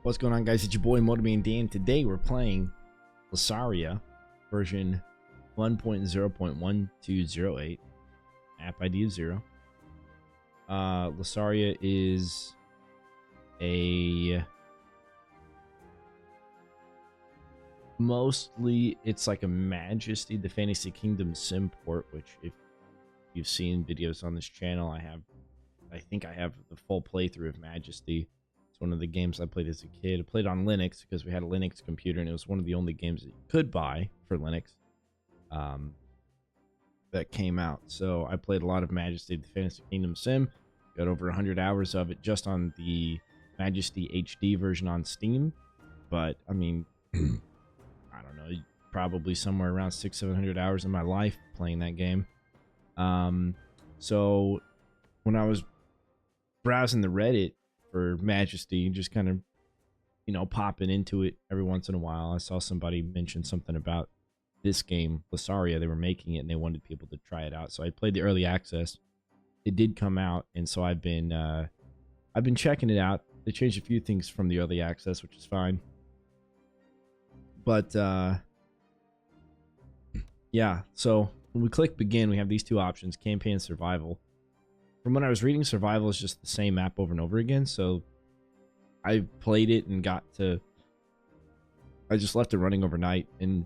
What's going on, guys? It's your boy Motorman Dan. Today we're playing Lessaria version 1.0.1208. App ID is 0. Lessaria is mostly it's like a Majesty the Fantasy Kingdom sim port, which if you've seen videos on this channel, I think I have the full playthrough of Majesty. One of the games I played as a kid. I played on Linux because we had a Linux computer, and it was one of the only games that you could buy for Linux that came out. So I played a lot of Majesty the Fantasy Kingdom Sim. Got over 100 hours of it just on the Majesty HD version on Steam. But I mean, I don't know, probably somewhere around 600-700 hours of my life playing that game. So when I was browsing the Reddit for Majesty, just kind of, you know, popping into it every once in a while, I saw somebody mention something about this game, Lessaria. They were making it and they wanted people to try it out. So I played the early access. It did come out, and so I've been checking it out. They changed a few things from the early access, which is fine. But yeah, so when we click begin, we have these two options, campaign and survival. From when I was reading, survival is just the same map over and over again, so I played it and I just left it running overnight, and,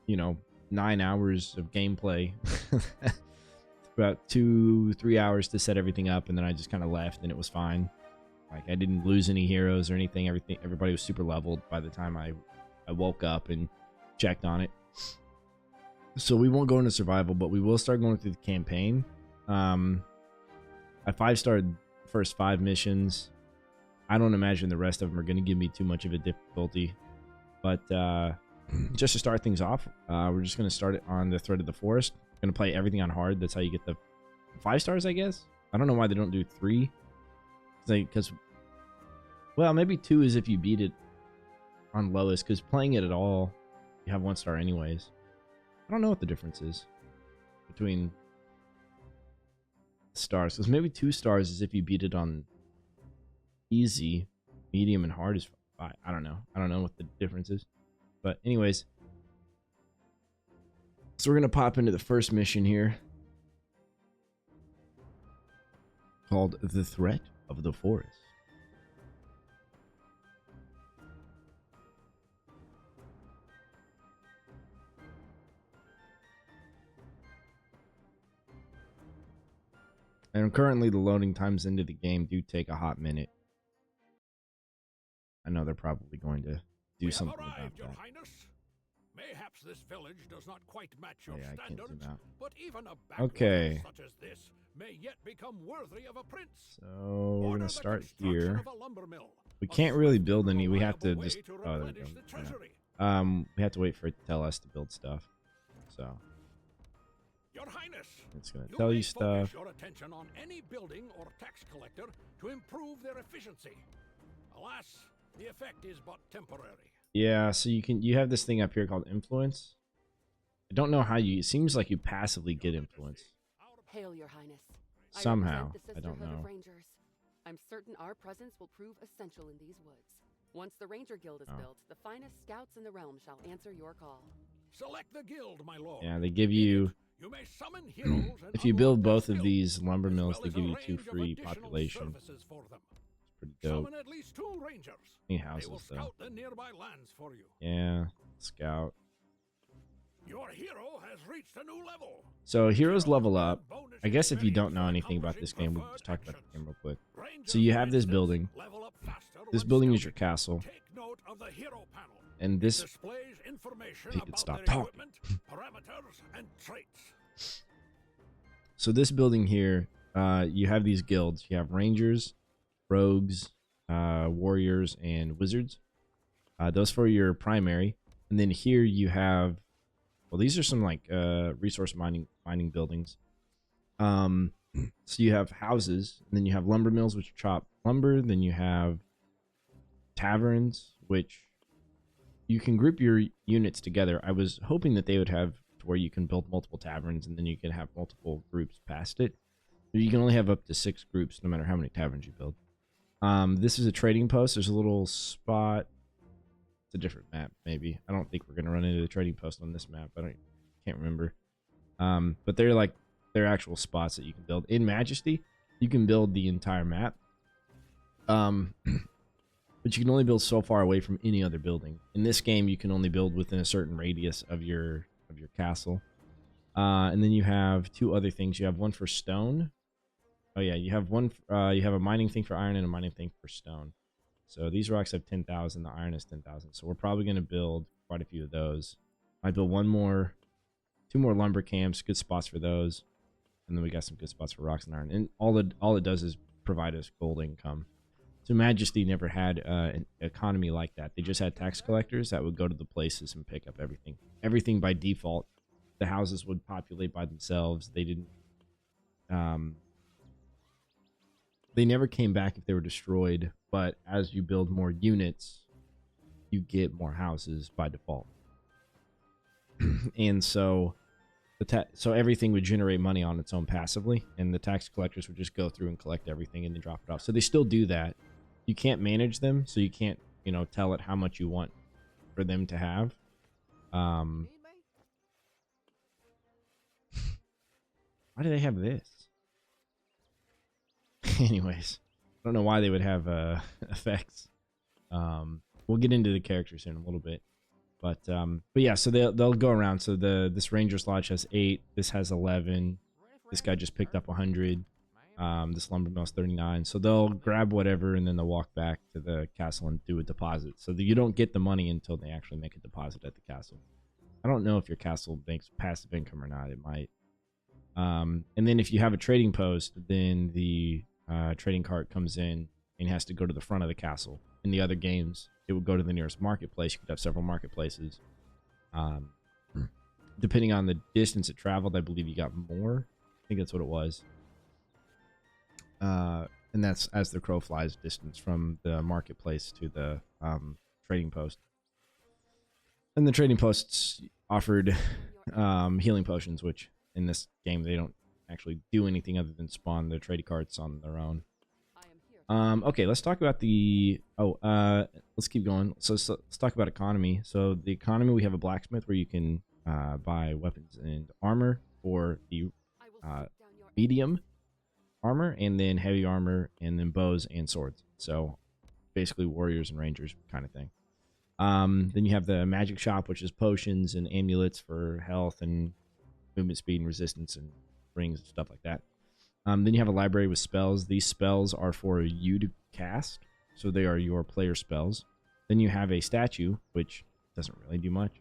you know, 9 hours of gameplay. About 2-3 hours to set everything up, and then I just kind of left, and it was fine. Like, I didn't lose any heroes or anything. Everybody was super leveled by the time I woke up and checked on it. So we won't go into survival, but we will start going through the campaign. I 5-starred the first 5 missions. I don't imagine the rest of them are going to give me too much of a difficulty. But just to start things off, we're just going to start it on the Thread of the Forest. Going to play everything on hard. That's how you get the 5 stars, I guess. I don't know why they don't do 3. Because, well, maybe 2 is if you beat it on lowest. Because playing it at all, you have 1 star anyways. I don't know what the difference is between stars, because maybe 2 stars is if you beat it on easy, medium, and hard is 5. I don't know what the difference is, but anyways, so we're gonna pop into the first mission here, called the Threat of the Forest. And currently the loading times into the game do take a hot minute. I know they're probably going to do something about that. Your Highness. Mayhaps this village does not quite match your standards, but even a backwater such as this may yet become worthy of a prince. So we're gonna start here. We can't really build any. We have to just there we go. Yeah. We have to wait for it to tell us to build stuff. So Your Highness, it's going to tell you stuff. Your attention on any building or tax collector to improve their efficiency. Alas, the effect is but temporary. Yeah, so you have this thing up here called influence. I don't know how it seems like you passively get influence. Hail, Your Highness. Somehow, I don't know. Rangers. I'm certain our presence will prove essential in these woods. Once the Ranger Guild is built, the finest scouts in the realm shall answer your call. Select the guild, my lord. Yeah, they give you. You may summon heroes and if you build both of these lumber mills, they give you 2 free population. It's pretty dope. Summon at least 2 rangers. Any houses though? Scout the nearby lands for you. Yeah, scout. Your hero has reached a new level. So heroes level up. I guess if you don't know anything about this game, we can just talk about the game real quick. So you have this building. This building is your castle. Take note of the hero panel. And this displays information if you could about stop their talking. equipment, parameters, and traits. So this building here, you have these guilds. You have rangers, rogues, warriors, and wizards. Those for your primary. And then here you have, well, these are some like resource mining buildings. So you have houses, and then you have lumber mills, which chop lumber. Then you have taverns, which you can group your units together. I was hoping that they would have to where you can build multiple taverns, and then you can have multiple groups past it. You can only have up to 6 groups, no matter how many taverns you build. This is a trading post. There's a little spot. It's a different map, maybe. I don't think we're gonna run into the trading post on this map. Can't remember. But they're actual spots that you can build. In Majesty, you can build the entire map. But you can only build so far away from any other building. In this game, you can only build within a certain radius of your castle. And then you have two other things. You have one for stone. Oh yeah, you have one. You have a mining thing for iron and a mining thing for stone. So these rocks have 10,000. The iron is 10,000. So we're probably going to build quite a few of those. I build two more lumber camps. Good spots for those. And then we got some good spots for rocks and iron. And all it does is provide us gold income. So Majesty never had an economy like that. They just had tax collectors that would go to the places and pick up everything. Everything by default. The houses would populate by themselves. They didn't. They never came back if they were destroyed. But as you build more units, you get more houses by default. And so everything would generate money on its own passively, and the tax collectors would just go through and collect everything and then drop it off. So they still do that. You can't manage them, so you can't, tell it how much you want for them to have. Why do they have this? Anyways, I don't know why they would have effects. We'll get into the characters in a little bit. But yeah, so they'll go around. So this Ranger's Lodge has 8. This has 11. This guy just picked up 100. This lumber mill's 39. So they'll grab whatever and then they'll walk back to the castle and do a deposit. So that you don't get the money until they actually make a deposit at the castle. I don't know if your castle makes passive income or not. It might. And then if you have a trading post, then the trading cart comes in and has to go to the front of the castle. In the other games, it would go to the nearest marketplace. You could have several marketplaces. Depending on the distance it traveled, I believe you got more. I think that's what it was. And that's as the crow flies distance from the marketplace to the trading post. And the trading posts offered healing potions, which in this game they don't actually do anything other than spawn the trading carts on their own. Okay, let's talk about let's keep going. So let's talk about economy. So the economy, we have a blacksmith where you can buy weapons and armor for the medium armor, and then heavy armor, and then bows and swords. So basically warriors and rangers kind of thing. Then you have the magic shop, which is potions and amulets for health and movement speed and resistance and rings and stuff like that. Then you have a library with spells. These spells are for you to cast, so they are your player spells. Then you have a statue, which doesn't really do much.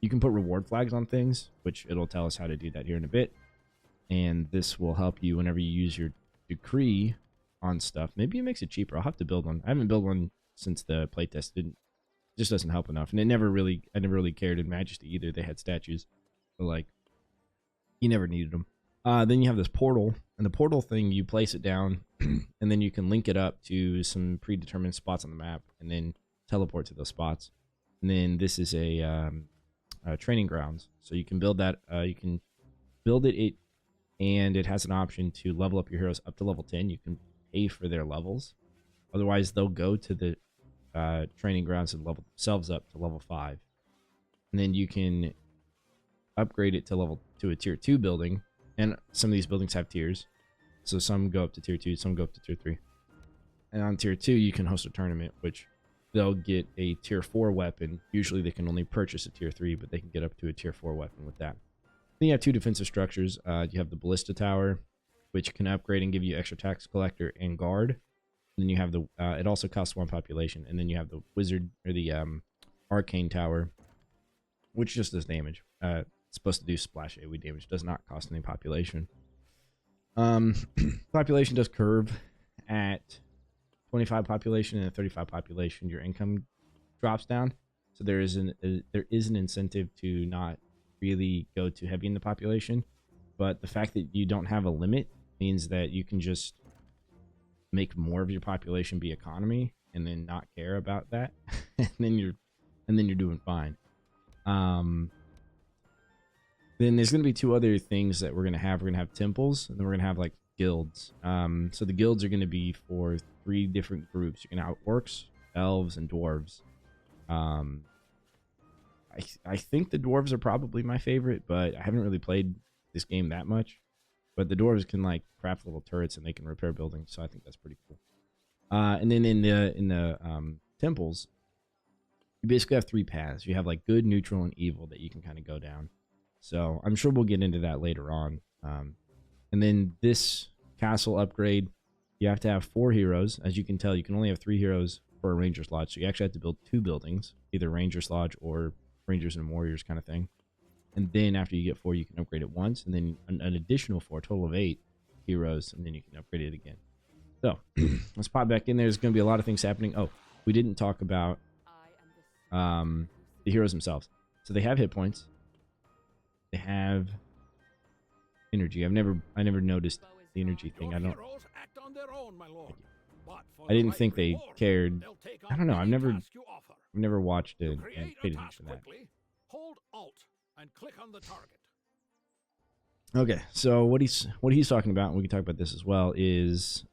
You can put reward flags on things, which it'll tell us how to do that here in a bit. And this will help you whenever you use your decree on stuff. Maybe it makes it cheaper. I'll have to build one. I haven't built one since the playtest. It just doesn't help enough. And I never really cared in Majesty either. They had statues, but you never needed them. Then you have this portal, and the portal thing, you place it down, and then you can link it up to some predetermined spots on the map, and then teleport to those spots. And then this is a training grounds, so you can build that. You can build it, and it has an option to level up your heroes up to level 10. You can pay for their levels, otherwise they'll go to the training grounds and level themselves up to level 5, and then you can upgrade it to a tier 2 building. And some of these buildings have tiers. So some go up to tier 2, some go up to tier 3. And on tier 2, you can host a tournament, which they'll get a tier 4 weapon. Usually they can only purchase a tier 3, but they can get up to a tier 4 weapon with that. Then you have 2 defensive structures. You have the Ballista Tower, which can upgrade and give you extra tax collector and guard. And then you have it also costs 1 population. And then you have the Wizard, or the Arcane Tower, which just does damage. It's supposed to do splash AoE damage. Does not cost any population. Population does curve at 25 population and 35 population. Your income drops down. So there is an incentive to not really go too heavy in the population. But the fact that you don't have a limit means that you can just make more of your population be economy and then not care about that. and then you're doing fine. Then there's going to be 2 other things that we're going to have. We're going to have temples, and then we're going to have guilds. So the guilds are going to be for 3 different groups. You can have orcs, elves, and dwarves. I think the dwarves are probably my favorite, but I haven't really played this game that much. But the dwarves can like craft little turrets and they can repair buildings, so I think that's pretty cool. And then in the temples, you basically have 3 paths. You have like good, neutral, and evil that you can kind of go down. So I'm sure we'll get into that later on. And then this castle upgrade, you have to have 4 heroes. As you can tell, you can only have 3 heroes for a ranger's lodge, so you actually have to build 2 buildings, either ranger's lodge or rangers and warriors kind of thing. And then after you get 4, you can upgrade it once, and then an additional 4, total of 8 heroes, and then you can upgrade it again. So let's pop back in there. There's going to be a lot of things happening. Oh, we didn't talk about the heroes themselves. So they have hit points. They have energy. I never noticed the energy thing. I didn't think they cared. I don't know. I've never watched it and paid attention to that. Hold Alt and click on the target. Okay, so what he's talking about, and we can talk about this as well, is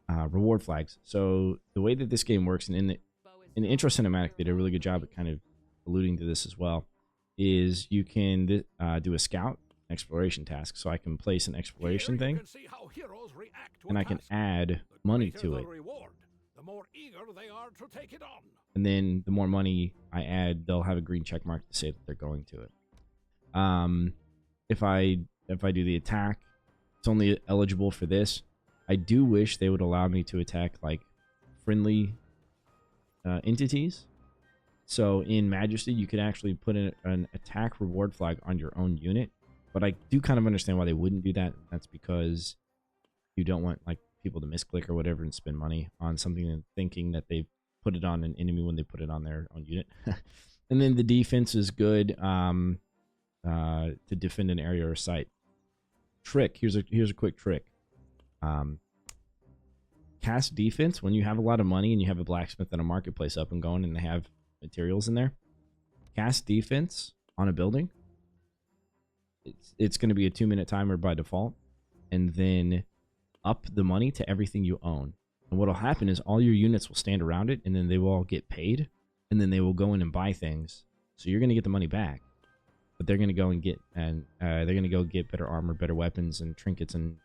reward flags. So the way that this game works, and in the intro cinematic, they did a really good job at kind of alluding to this as well, is you can do a scout exploration task. So I can place an exploration thing, and I can add money to it. The more eager they are to take it on. And then the more money I add, they'll have a green check mark to say that they're going to it. If I do the attack, it's only eligible for this. I do wish they would allow me to attack like friendly entities. So in Majesty, you could actually put an attack reward flag on your own unit, but I do kind of understand why they wouldn't do that. That's because you don't want like people to misclick or whatever and spend money on something and thinking that they put it on an enemy when they put it on their own unit. And then the defense is good to defend an area or site. Trick. Here's a quick trick. Cast defense when you have a lot of money and you have a blacksmith and a marketplace up and going and they have materials in there. Cast defense on a building. It's going to be a 2-minute timer by default, and then up the money to everything you own. And what'll happen is all your units will stand around it, and then they will all get paid, and then they will go in and buy things. So you're going to get the money back, but they're going to go and get better armor, better weapons, and trinkets and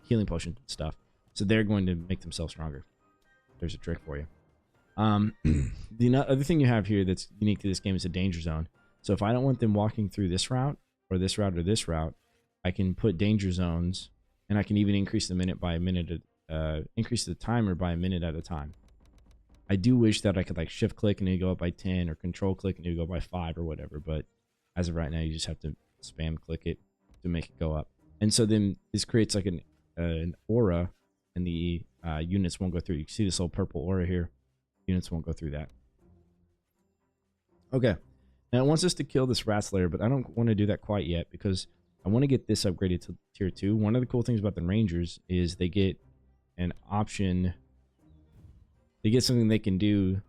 healing potion stuff. So they're going to make themselves stronger. There's a trick for you. The other thing you have here that's unique to this game is a danger zone. So if I don't want them walking through this route or this route or this route, I can put danger zones, and I can even increase the minute by a minute. Increase the timer by a minute at a time. I do wish that I could like shift click and it would go up by 10, or control click and it would go by 5 or whatever. But as of right now, you just have to spam click it to make it go up. And so then this creates like an aura, and the units won't go through. You can see this little purple aura here. Units won't go through that. Okay. Now it wants us to kill this rat slayer, but I don't want to do that quite yet because I want to get this upgraded to tier 2. One of the cool things about the rangers is they get an option. They get something they can do.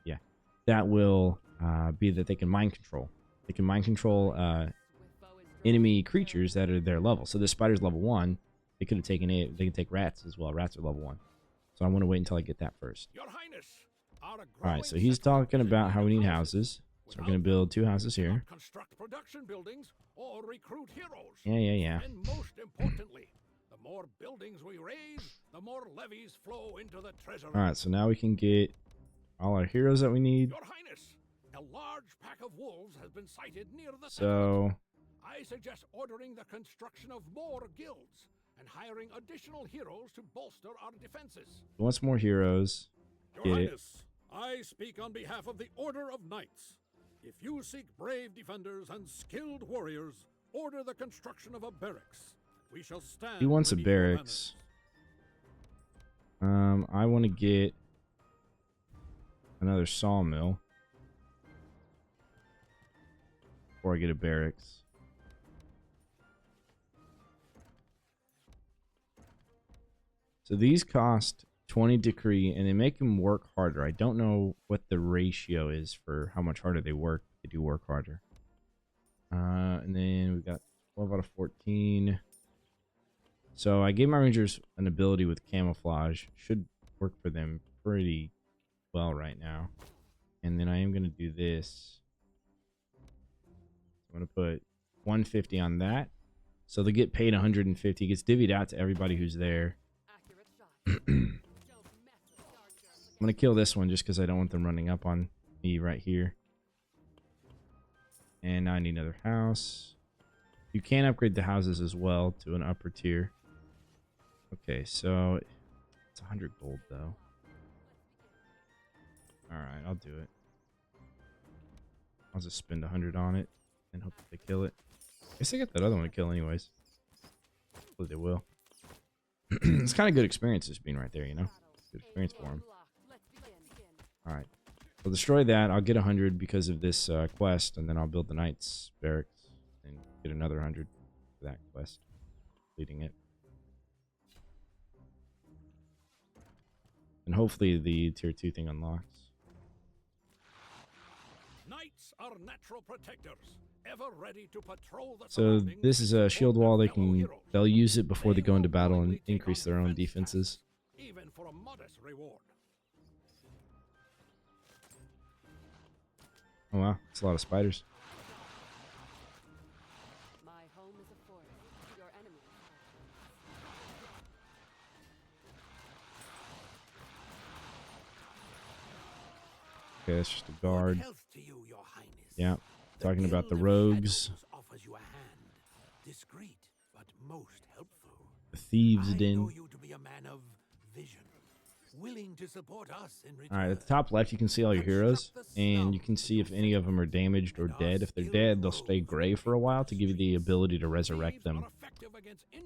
Yeah, that will be that they can mind control. They can mind control enemy creatures that are their level. So this spider's level 1. They could have taken it. They can take rats as well. Rats are level 1. So I want to wait until I get that first. Your Highness, all right. So he's talking about how we need houses. So we're going to build 2 houses here. Construct production buildings or recruit heroes. Yeah. And most importantly, the more buildings we raise, the more levies flow into the treasury. All right, so now we can get all our heroes that we need. Your Highness, a large pack of wolves has been sighted near the So I suggest ordering the construction of more guilds and hiring additional heroes to bolster our defenses. Once more heroes. Your Highness, I speak on behalf of the Order of Knights. If you seek brave defenders and skilled warriors, order the construction of a barracks. We shall stand. He wants a barracks. I want to get another sawmill before I get a barracks. So these cost 20 decree, and they make them work harder. I don't know what the ratio is for how much harder they work. They do work harder. And then we got 12 out of 14. So I gave my rangers an ability with camouflage. Should work for them pretty well right now. And then I am going to do this. I'm going to put 150 on that. So they get paid 150. It gets divvied out to everybody who's there. I'm going to kill this one just because I don't want them running up on me right here. And now I need another house. You can upgrade the houses as well to an upper tier. Okay, so it's 100 gold though. Alright, I'll do it. I'll just spend 100 on it and hope that they kill it. I guess I got that other one to kill anyways. Hopefully they will. It's kind of good experience just being right there, you know? Good experience for them. Alright. I'll destroy that. I'll get 100 because of this quest, and then I'll build the Knights Barracks and get another 100 for that quest. Leading it. And hopefully the tier 2 thing unlocks. Knights are natural protectors, ever ready to patrol the So surroundings this is a shield for their wall. They fellow can heroes. they'll use it before they go into will battle and willingly take increase on their own defense defenses. tasks, even for a modest reward. Oh wow, it's a lot of spiders. My home is a forest. Your enemies Okay, that's just a guard. Good health to you, Your Highness. Yeah, talking about the Guild of rogues, Shadows offers you a hand. Discreet, but most helpful. the thieves' I know den. you to be a man of vision, willing to support us in return. All right, at the top left, you can see all your heroes, and you can see if any of them are damaged or dead. If they're dead, they'll stay gray for a while to give you the ability to resurrect them.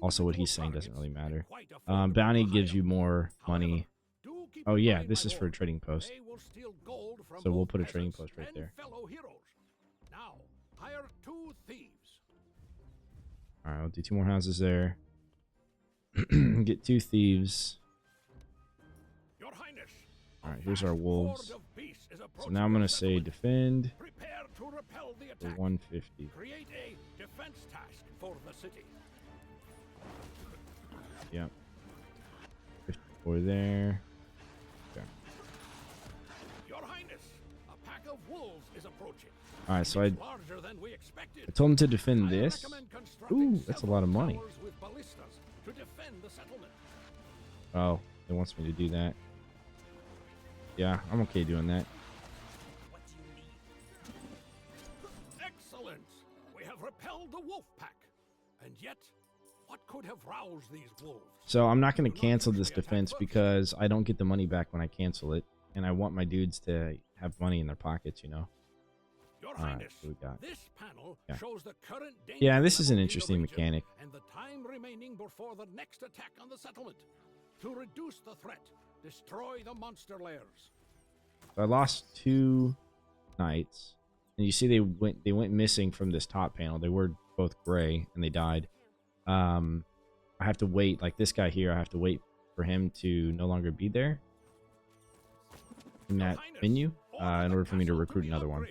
Also, what he's saying doesn't really matter. Bounty gives you more money. Oh yeah, this is for a trading post. So we'll put a trading post right there. Now, hire 2 thieves. All right, I'll do 2 more houses there. Get 2 thieves. Your Highness. All right, here's our wolves. So now I'm gonna say defend Prepare to repel the for attack. 150. Create a defense task for the city. Yep. 54 there. Okay. Your Highness, a pack of wolves is approaching. All right, so I Larger than we expected. told him to defend I this. recommend constructing Ooh, that's a lot of several money. towers with ballistas to defend the settlement. Oh, it wants me to do that. Yeah, I'm okay doing that. What do you need? Excellent! We have repelled the wolf pack. And yet, what could have roused these wolves? So I'm not going to cancel this defense because I don't get the money back when I cancel it. And I want my dudes to have money in their pockets, you know? Your All right, Highness, what we got? this panel Yeah. shows the current danger Yeah, this is an level in the interesting region mechanic. and the time remaining before the next attack on the settlement. To reduce the threat, destroy the monster lairs. So I lost 2 knights. And you see they went missing from this top panel. They were both gray and they died. I have to wait, like this guy here, I have to wait for him to no longer be there in that menu in order for me to recruit another one.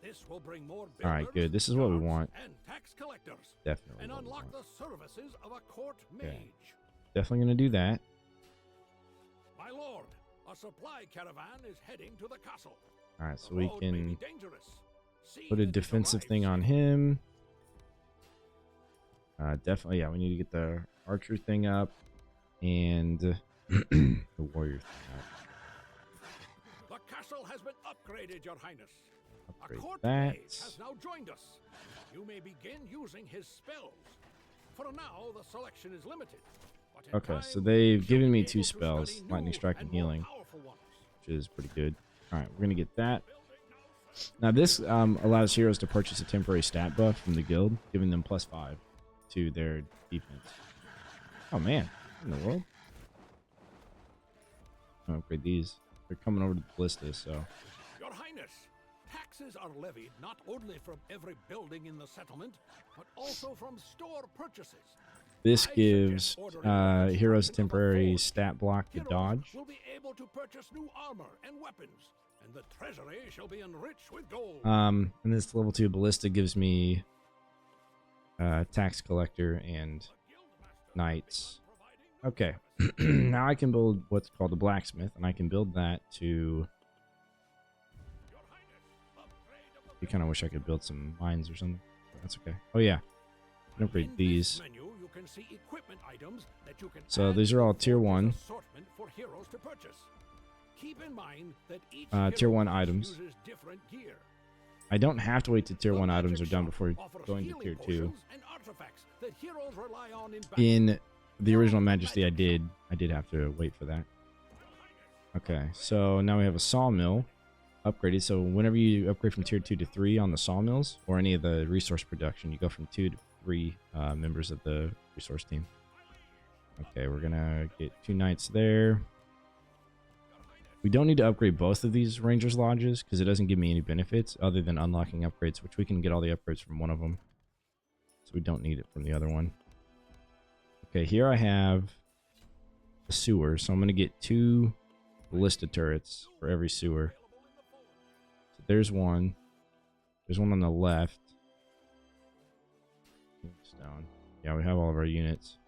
This will bring more All right, good. This is what we want. and tax collectors, Definitely. and what we unlock want. the services of a court mage. Okay. Definitely going to do that. My lord, a supply caravan is heading to the castle. All right, so The we road may be can dangerous. See put a that it defensive thing arrives on him. Definitely, yeah, we need to get the archer thing up and the warrior thing up. The castle has been upgraded, Your Highness. Upgrade A court that. mage has now joined us. You may begin using his spells. For now, the selection is limited. But in Okay, time, so they've you shall given be me able 2 to spells, study lightning new strike and and more healing, powerful ones. which is pretty good. All right, we're going to get that. Now this allows heroes to purchase a temporary stat buff from the guild, giving them +5 to their defense. Oh man, what in the world? I'll upgrade these. They're coming over to the ballista, so Your Highness, taxes are levied not only from every building in the settlement, but also from store purchases. this I gives suggest ordering the heroes construction of a temporary forge. stat block to Heroes dodge. will be able to purchase new armor and weapons, and the treasury shall be enriched with gold. And this level 2 ballista gives me tax collector and knights. Okay. Now I can build what's called a blacksmith, and I can build that to... I kind of wish I could build some mines or something. But that's okay. Oh yeah, I can upgrade these. So these are all tier 1. Tier 1 items. I don't have to wait till tier 1 items are done before going to tier 2. In the original Majesty, I did have to wait for that. Okay, so now we have a sawmill upgraded. So whenever you upgrade from tier 2 to 3 on the sawmills or any of the resource production, you go from 2 to 3 members of the resource team. Okay, we're gonna get 2 knights there. We don't need to upgrade both of these rangers lodges because it doesn't give me any benefits other than unlocking upgrades, which we can get all the upgrades from one of them, so we don't need it from the other one. Okay, here I have a sewer, so I'm gonna get 2 ballista turrets for every sewer. So there's one. There's one on the left. Stone. Yeah, we have all of our units.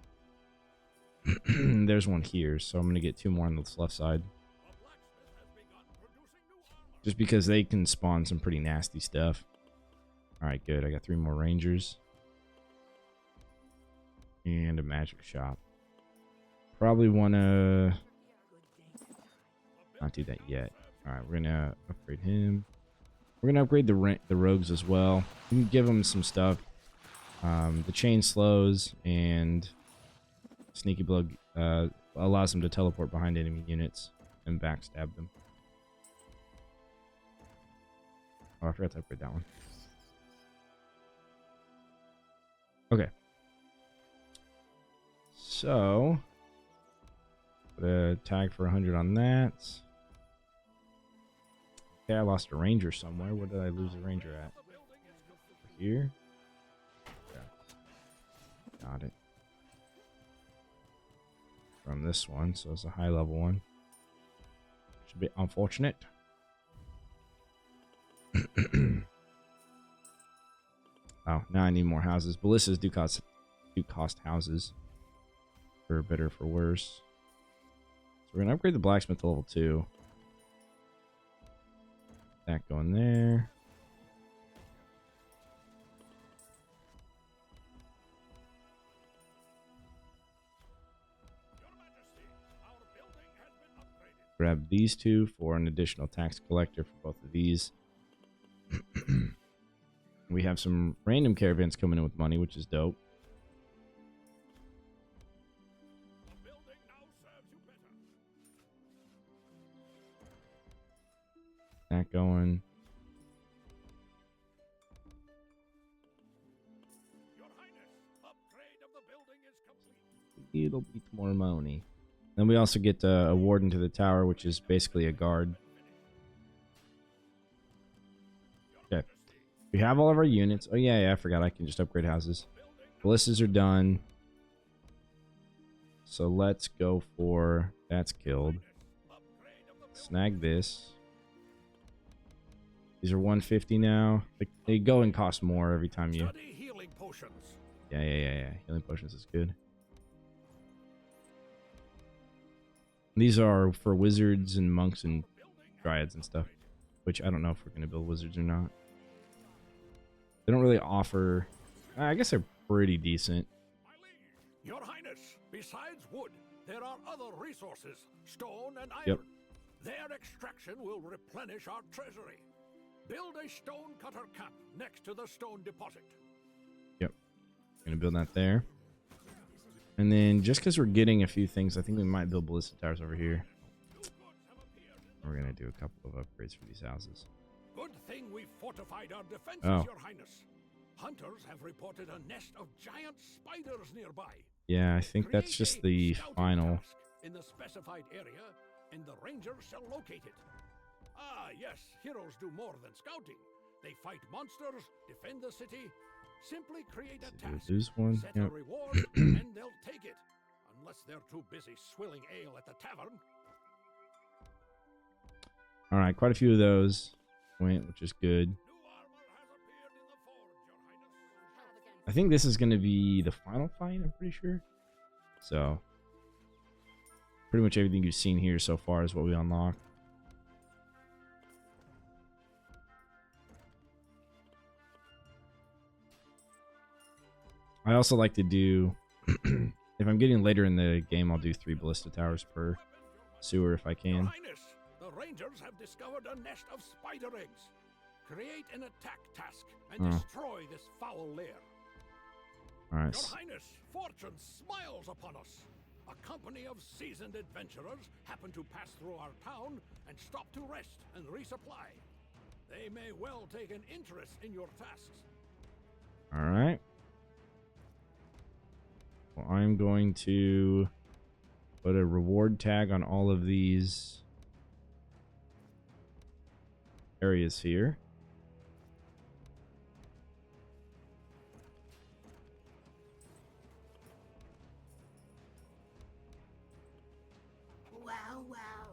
There's one here, so I'm gonna get 2 more on this left side. Just because they can spawn some pretty nasty stuff. Alright, good. I got 3 more rangers. And a magic shop. Probably want to not do that yet. Alright, we're going to upgrade him. We're going to upgrade the rogues as well. We can give them some stuff. The chain slows and sneaky blow allows them to teleport behind enemy units and backstab them. Oh, I forgot to upgrade that one. Okay. So, put a tag for 100 on that. Okay, I lost a ranger somewhere. Where did I lose a ranger at? Here? Yeah. Got it. From this one, so it's a high level one. Should be unfortunate. Oh, now I need more houses. Ballistas do cost houses. For better or for worse. So we're gonna upgrade the blacksmith to level 2. That going there. Grab these 2 for an additional tax collector for both of these. We have some random caravans coming in with money, which is dope. That going. Your Highness, upgrade of the building is complete. It'll be more money. Then we also get a warden to the tower, which is basically a guard. Okay. We have all of our units. Oh yeah, I forgot I can just upgrade houses. Ballistas are done. So let's go for... That's killed. Snag this. These are 150 now. They go and cost more every time you... Yeah. Healing potions is good. These are for wizards and monks and dryads and stuff. Which I don't know if we're going to build wizards or not. They don't really offer... I guess they're pretty decent. Your Highness, besides wood, there are other resources. Stone and iron. Yep. Their extraction will replenish our treasury. Build a stone cutter camp next to the stone deposit. Yep. Gonna build that there. And then just because we're getting a few things, I think we might build ballista towers over here. We're gonna do a couple of upgrades for these houses. Good thing we fortified our defenses, Your Highness. Hunters have reported a nest of giant spiders nearby. Yeah, I think that's just the final. In the specified area, and the rangers shall locate it. Ah, yes, heroes do more than scouting. They fight monsters, defend the city. Simply create a task, set a reward, and they'll take it. Unless they're too busy swilling ale at the tavern. All right, quite a few of those went, which is good. I think this is going to be the final fight, I'm pretty sure. So, pretty much everything you've seen here so far is what we unlock. I also like to do, if I'm getting later in the game, I'll do 3 ballista towers per sewer if I can. Your Highness, the Rangers have discovered a nest of spider eggs. Create an attack task and destroy this foul lair. Alright. Your Highness, fortune smiles upon us. A company of seasoned adventurers happen to pass through our town and stop to rest and resupply. They may well take an interest in your tasks. Alright. Well, I'm going to put a reward tag on all of these areas here.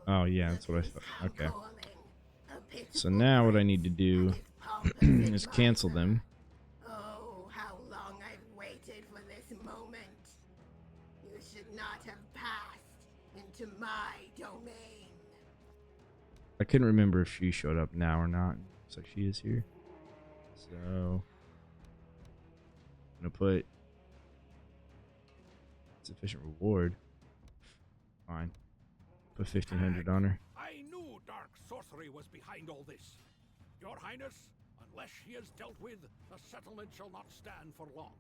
Oh, yeah, that's what I thought. Okay. So now what I need to do is cancel them. Oh, how long I've waited for this moment. You should not have passed into my domain. I couldn't remember if she showed up now or not. Looks like she is here. So I'm gonna put sufficient reward. Fine. Put 1,500 on her. I knew dark sorcery was behind all this. Your Highness, unless she is dealt with, the settlement shall not stand for long.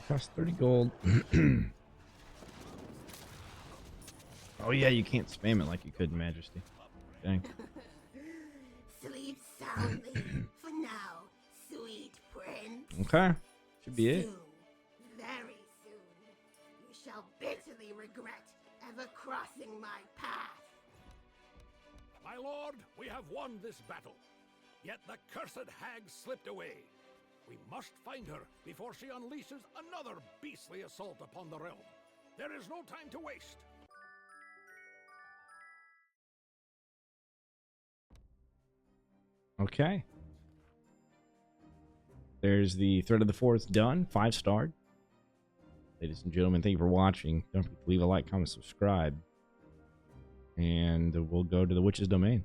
Cost 30 gold. Oh yeah, you can't spam it like you could in Majesty. Dang. Sleep soundly for now, sweet prince. Okay. Should be it. Soon, very soon, you shall bitterly regret ever crossing my path. My lord, we have won this battle. Yet the cursed hag slipped away. We must find her before she unleashes another beastly assault upon the realm. There is no time to waste. Okay. There's the Thread of the Fourth done. 5-starred. Ladies and gentlemen, thank you for watching. Don't forget to leave a like, comment, subscribe. And we'll go to the Witch's Domain.